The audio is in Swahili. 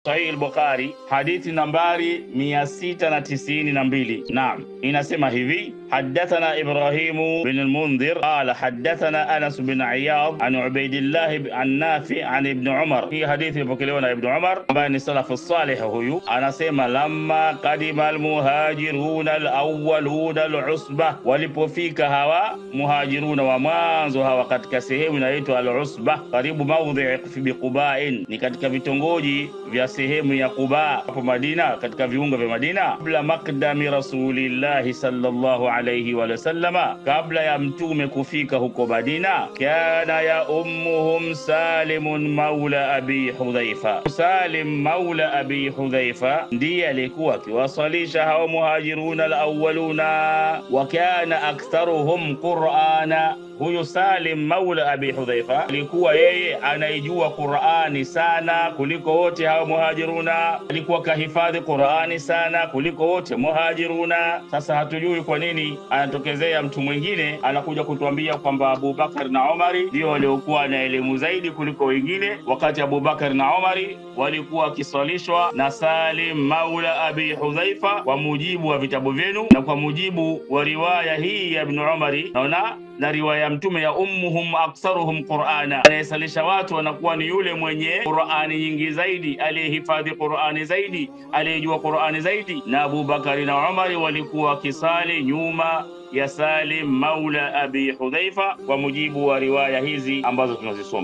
Sahih al-Bukhari hadithi nambari 692. Naam, inasema hivi: حدثنا إبراهيم بن المنذر قال حدثنا أنس بن عياض عن عبيد الله عن نافع عن ابن عمر. في حديث بكليونا ابن عمر بين السلف الصالح هو أنا سيما لما قدم المهاجرون الأولون العصبة walipofika hawa muhajiruna wa mwanzo hawa katika sehemu inaitwa al-Usba karibu maudhi fi Qubain, ni katika vitongoji vya sehemu ya Quba hapo Madina, katika viunga vya Madina. Kabla maqdami rasulillahi sallallahu alayhi wa sallama, kabla ya mtume kufika huko Madina, kana ya ummuhum Salim maula abi Hudhaifa. Salim maula abi Hudhaifa ndiye alikuwa akiwasalisha hao muhajiruna al-awwaluna, wa kana aktharuhum Qur'ana. Huyu Salim maula abi Hudhaifa alikuwa yeye anaijua Qur'ani sana kuliko wote hao muhajiruna, alikuwa kahifadhi Qur'ani sana kuliko wote muhajiruna. Sasa hatujui kwa nini anatokezea mtu mwingine anakuja kutuambia kwamba Abu Bakar na Umari ndio waliokuwa na elimu zaidi kuliko wengine, wakati Abu Bakar na Umari walikuwa kiswalishwa na Salim maula abi Hudhaifa kwa mujibu wa vitabu vyenu na kwa mujibu wa riwaya hii ya Ibn Umari. Naona na riwaya mtume ya ummuhum aktsaruhum Qur'ana, anayesalisha watu wanakuwa ni yule mwenye Qur'ani nyingi zaidi, aliyehifadhi Qur'ani zaidi, aliyejua Qur'ani zaidi. Na Abu Bakari na Umari walikuwa kisali nyuma ya Salim maula abi Hudhaifa kwa mujibu wa riwaya hizi ambazo tunazisoma.